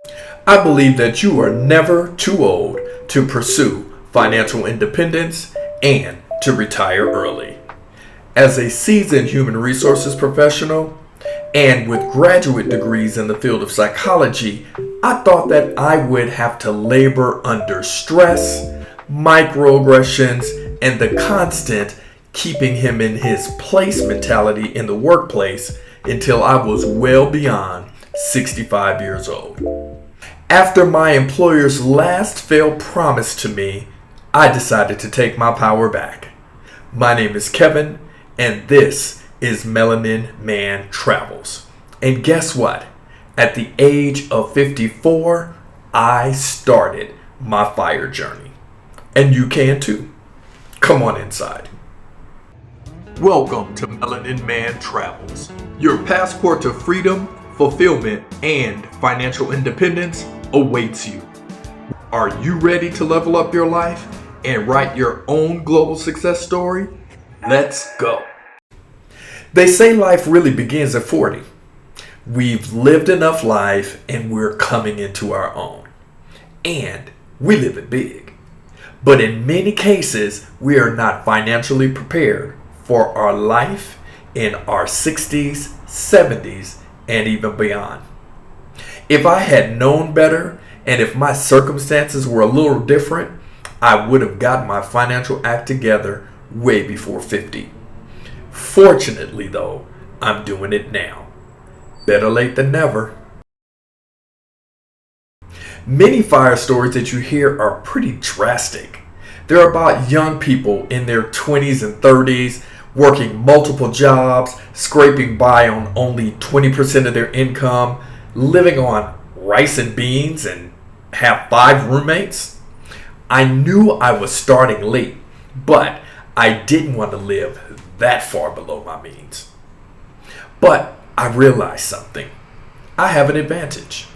I believe that you are never too old to pursue financial independence and to retire early. As a seasoned human resources professional and with graduate degrees in the field of psychology, I thought that I would have to labor under stress, microaggressions, and the constant keeping him in his place mentality in the workplace until I was well beyond 65 years old. After my employer's last failed promise to me, I decided to take my power back. My name is Kevin, and this is Melanin Man Travels. And guess what? At the age of 54, I started my fire journey. And you can too. Come on inside. Welcome to Melanin Man Travels, your passport to freedom, fulfillment, and financial independence awaits you. Are you ready to level up your life and write your own global success story? Let's go. They say life really begins at 40. We've lived enough life and we're coming into our own. And we live it big. But in many cases, we are not financially prepared for our life in our 60s, 70s, and even beyond. If I had known better, and if my circumstances were a little different, I would have gotten my financial act together way before 50. Fortunately, though, I'm doing it now. Better late than never. Many fire stories that you hear are pretty drastic. They're about young people in their 20s and 30s working multiple jobs, scraping by on only 20% of their income, living on rice and beans, and have 5 roommates. I knew I was starting late, but I didn't want to live that far below my means. But I realized something. I have an advantage.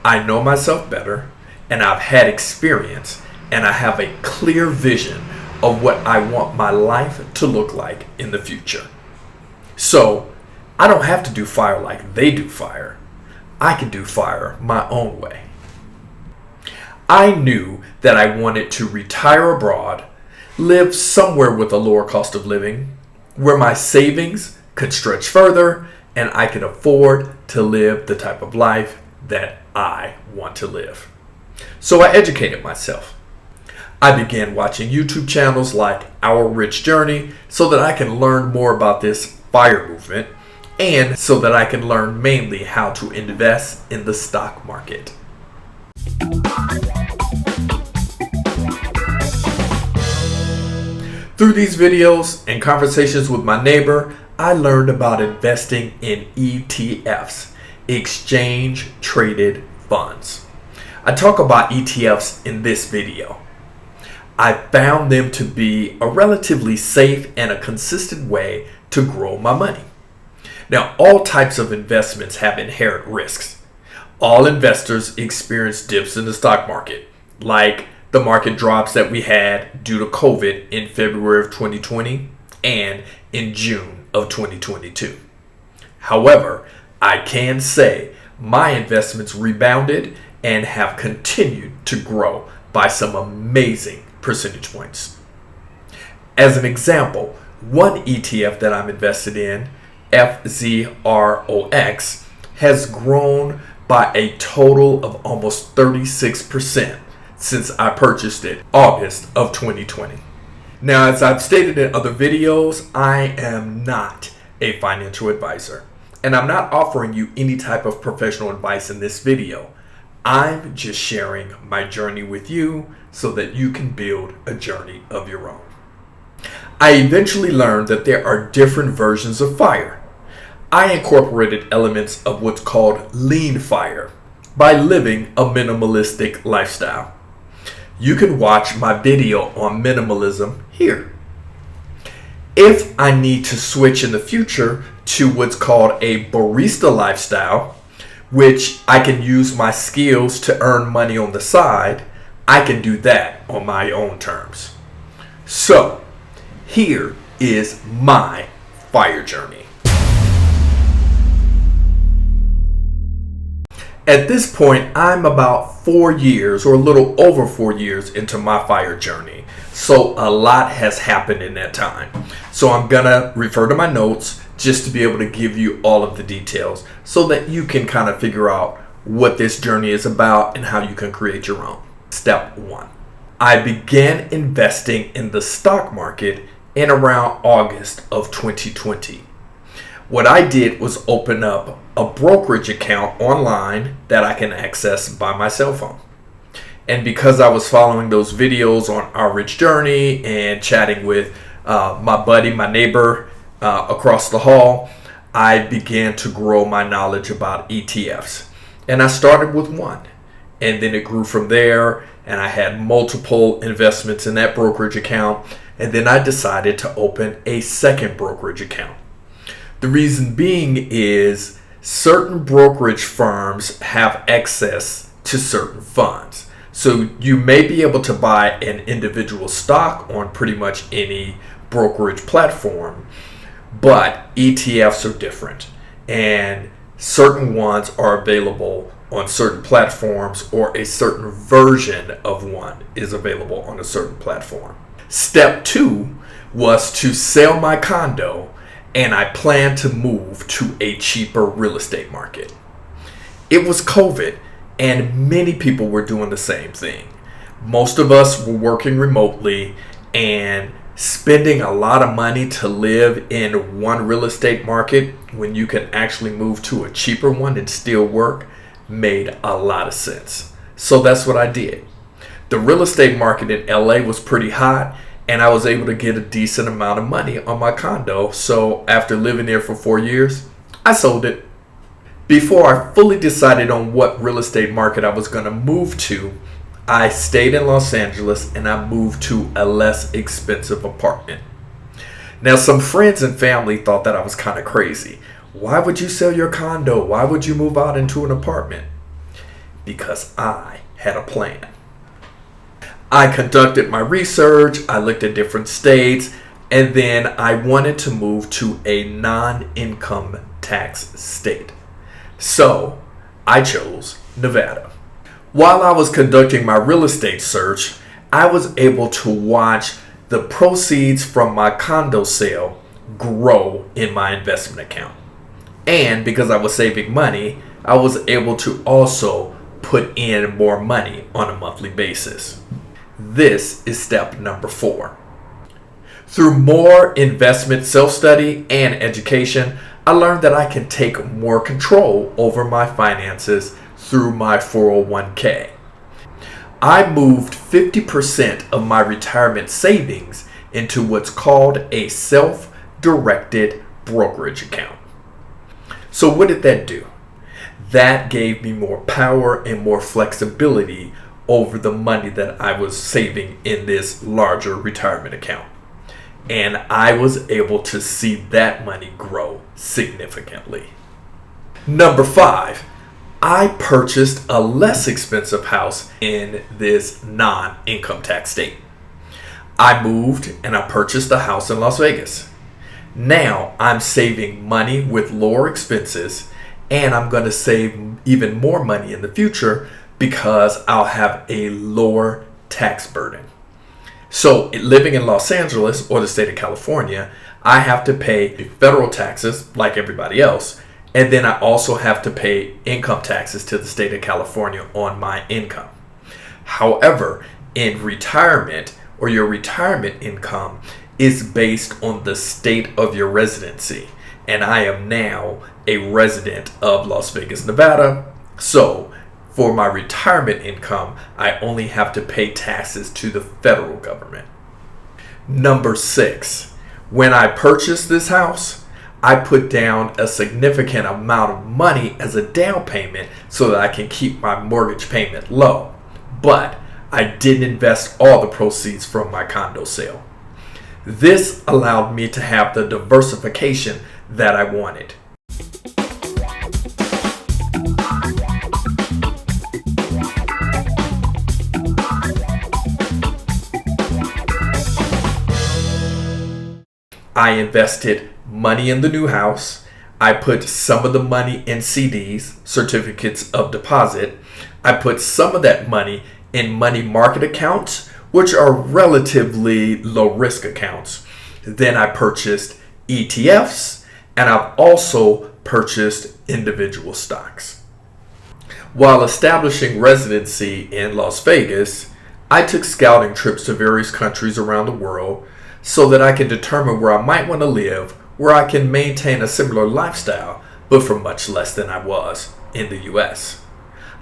I know myself better, and I've had experience, and I have a clear vision of what I want my life to look like in the future. So I don't have to do fire like they do fire. I can do fire my own way. I knew that I wanted to retire abroad, live somewhere with a lower cost of living, where my savings could stretch further and I could afford to live the type of life that I want to live. So I educated myself. I began watching YouTube channels like Our Rich Journey so that I can learn more about this fire movement and so that I can learn mainly how to invest in the stock market. Through these videos and conversations with my neighbor, I learned about investing in ETFs, exchange traded funds. I talk about ETFs in this video. I found them to be a relatively safe and a consistent way to grow my money. Now, all types of investments have inherent risks. All investors experience dips in the stock market, like the market drops that we had due to COVID in February of 2020 and in June of 2022. However, I can say my investments rebounded and have continued to grow by some amazing percentage points. As an example, one ETF that I'm invested in, FZROX, has grown by a total of almost 36% since I purchased it August of 2020. Now, as I've stated in other videos, I am not a financial advisor, and I'm not offering you any type of professional advice in this video. I'm just sharing my journey with you so that you can build a journey of your own. I eventually learned that there are different versions of fire. I incorporated elements of what's called lean fire by living a minimalistic lifestyle. You can watch my video on minimalism here. If I need to switch in the future to what's called a barista lifestyle, which I can use my skills to earn money on the side, I can do that on my own terms. So, here is my fire journey. At this point, I'm about 4 years or a little over 4 years into my fire journey. So a lot has happened in that time. So I'm going to refer to my notes just to be able to give you all of the details so that you can kind of figure out what this journey is about and how you can create your own. Step 1. I began investing in the stock market in around August of 2020. What I did was open up a brokerage account online that I can access by my cell phone. And because I was following those videos on Our Rich Journey and chatting with my buddy, my neighbor across the hall, I began to grow my knowledge about ETFs. And I started with one. And then it grew from there, and I had multiple investments in that brokerage account. And then I decided to open a second brokerage account. The reason being is certain brokerage firms have access to certain funds. So you may be able to buy an individual stock on pretty much any brokerage platform, but ETFs are different. And certain ones are available on certain platforms, or a certain version of one is available on a certain platform. Step 2 was to sell my condo, and I planned to move to a cheaper real estate market. It was COVID, and many people were doing the same thing. Most of us were working remotely, and spending a lot of money to live in one real estate market when you can actually move to a cheaper one and still work made a lot of sense. So that's what I did. The real estate market in LA was pretty hot, and I was able to get a decent amount of money on my condo. So after living there for 4 years, I sold it. Before I fully decided on what real estate market I was going to move to, I stayed in Los Angeles and I moved to a less expensive apartment. Now, some friends and family thought that I was kind of crazy. Why would you sell your condo? Why would you move out into an apartment? Because I had a plan. I conducted my research, I looked at different states, and then I wanted to move to a non-income tax state. So I chose Nevada. While I was conducting my real estate search, I was able to watch the proceeds from my condo sale grow in my investment account. And because I was saving money, I was able to also put in more money on a monthly basis. This is step number 4. Through more investment self-study and education, I learned that I can take more control over my finances through my 401k. I moved 50% of my retirement savings into what's called a self-directed brokerage account. So what did that do? That gave me more power and more flexibility over the money that I was saving in this larger retirement account. And I was able to see that money grow significantly. Number 5, I purchased a less expensive house in this non-income tax state. I moved and I purchased a house in Las Vegas. Now I'm saving money with lower expenses, and I'm going to save even more money in the future because I'll have a lower tax burden. So living in Los Angeles or the state of California, I have to pay federal taxes like everybody else. And then I also have to pay income taxes to the state of California on my income. However, in retirement, or your retirement income is based on the state of your residency. And I am now a resident of Las Vegas, Nevada. So for my retirement income, I only have to pay taxes to the federal government. Number 6, when I purchased this house, I put down a significant amount of money as a down payment so that I can keep my mortgage payment low. But I didn't invest all the proceeds from my condo sale. This allowed me to have the diversification that I wanted. I invested money in the new house. I put some of the money in CDs, certificates of deposit. I put some of that money in money market accounts, which are relatively low risk accounts. Then I purchased ETFs, and I've also purchased individual stocks. While establishing residency in Las Vegas, I took scouting trips to various countries around the world so that I can determine where I might want to live, where I can maintain a similar lifestyle, but for much less than I was in the US.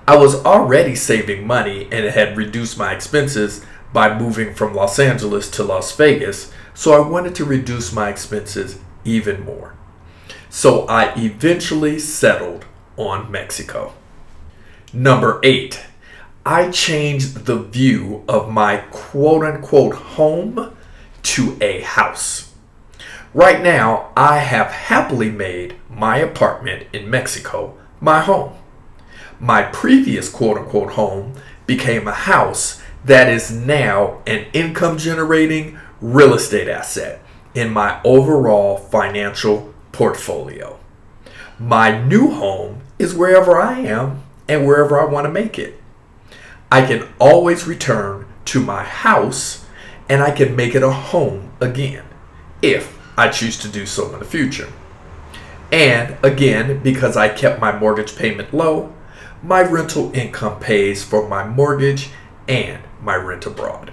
I was already saving money and had reduced my expenses by moving from Los Angeles to Las Vegas, so I wanted to reduce my expenses even more. So I eventually settled on Mexico. Number 8, I changed the view of my quote-unquote home to a house. Right now, I have happily made my apartment in Mexico my home. My previous quote-unquote home became a house that is now an income-generating real estate asset in my overall financial portfolio. My new home is wherever I am and wherever I want to make it. I can always return to my house and I can make it a home again if I choose to do so in the future. And again, because I kept my mortgage payment low, my rental income pays for my mortgage and my rent abroad.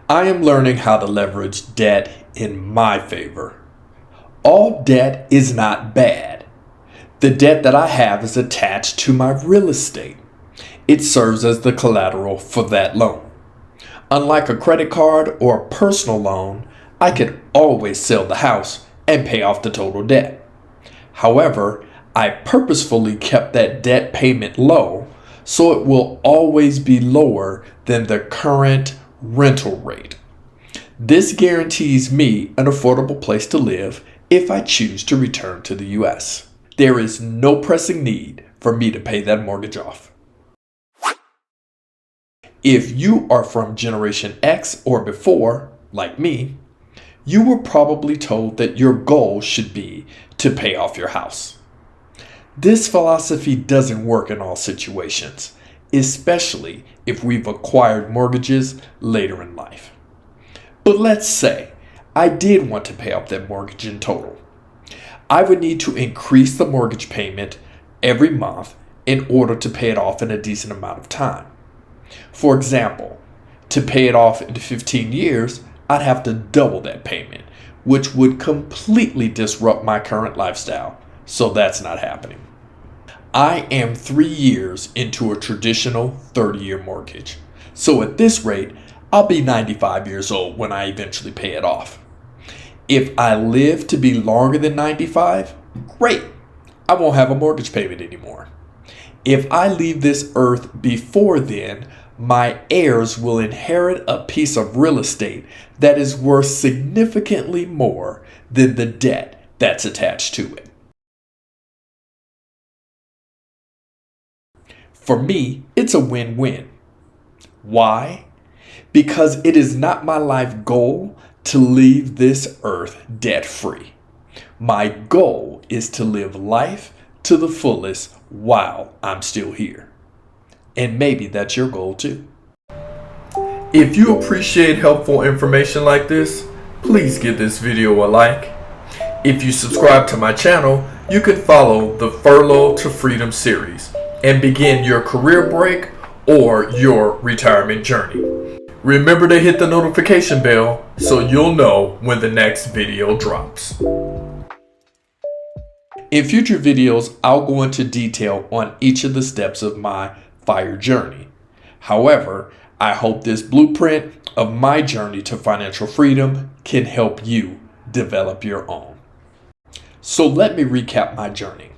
I am learning how to leverage debt in my favor. All debt is not bad. The debt that I have is attached to my real estate. It serves as the collateral for that loan. Unlike a credit card or a personal loan, I can always sell the house and pay off the total debt. However, I purposefully kept that debt payment low so it will always be lower than the current rental rate. This guarantees me an affordable place to live if I choose to return to the US. There is no pressing need for me to pay that mortgage off. If you are from Generation X or before, like me, you were probably told that your goal should be to pay off your house. This philosophy doesn't work in all situations, especially if we've acquired mortgages later in life. But let's say I did want to pay off that mortgage in total. I would need to increase the mortgage payment every month in order to pay it off in a decent amount of time. For example, to pay it off in 15 years, I'd have to double that payment, which would completely disrupt my current lifestyle, so that's not happening. I am 3 years into a traditional 30-year mortgage, so at this rate, I'll be 95 years old when I eventually pay it off. If I live to be longer than 95, great, I won't have a mortgage payment anymore. If I leave this earth before then, my heirs will inherit a piece of real estate that is worth significantly more than the debt that's attached to it. For me, it's a win-win. Why? Because it is not my life goal to leave this earth debt-free. My goal is to live life to the fullest while I'm still here. And maybe that's your goal too. If you appreciate helpful information like this, please give this video a like. If you subscribe to my channel, you can follow the Furlough to Freedom series and begin your career break or your retirement journey. Remember to hit the notification bell so you'll know when the next video drops. In future videos, I'll go into detail on each of the steps of my FIRE journey. However, I hope this blueprint of my journey to financial freedom can help you develop your own. So let me recap my journey.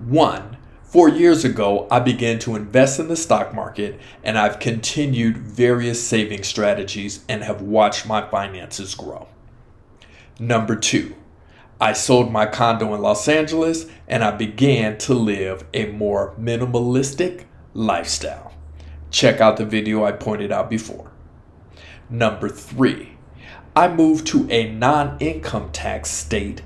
1. 4 years ago, I began to invest in the stock market, and I've continued various saving strategies and have watched my finances grow. Number 2, I sold my condo in Los Angeles and I began to live a more minimalistic lifestyle. Check out the video I pointed out before. Number 3, I moved to a non-income tax state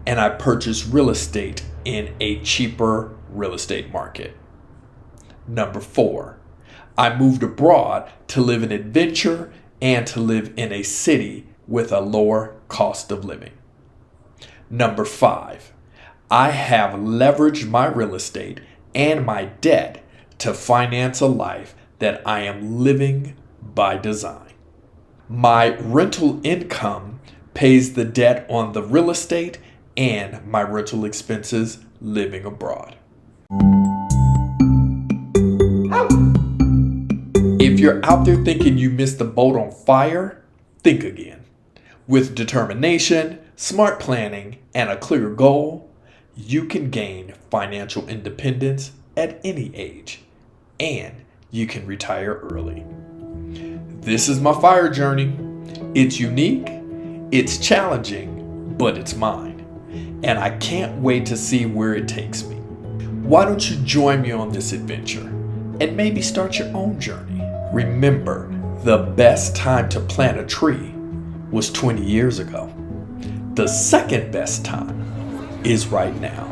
and I purchased real estate in a cheaper real estate market. Number 4, I moved abroad to live in adventure and to live in a city with a lower cost of living. Number 5, I have leveraged my real estate and my debt to finance a life that I am living by design. My rental income pays the debt on the real estate and my rental expenses living abroad. If you're out there thinking you missed the boat on fire, think again. With determination, smart planning, and a clear goal, you can gain financial independence at any age, and you can retire early. This is my fire journey. It's unique, it's challenging, but it's mine, and I can't wait to see where it takes me. Why don't you join me on this adventure and maybe start your own journey? Remember, the best time to plant a tree was 20 years ago. The second best time is right now.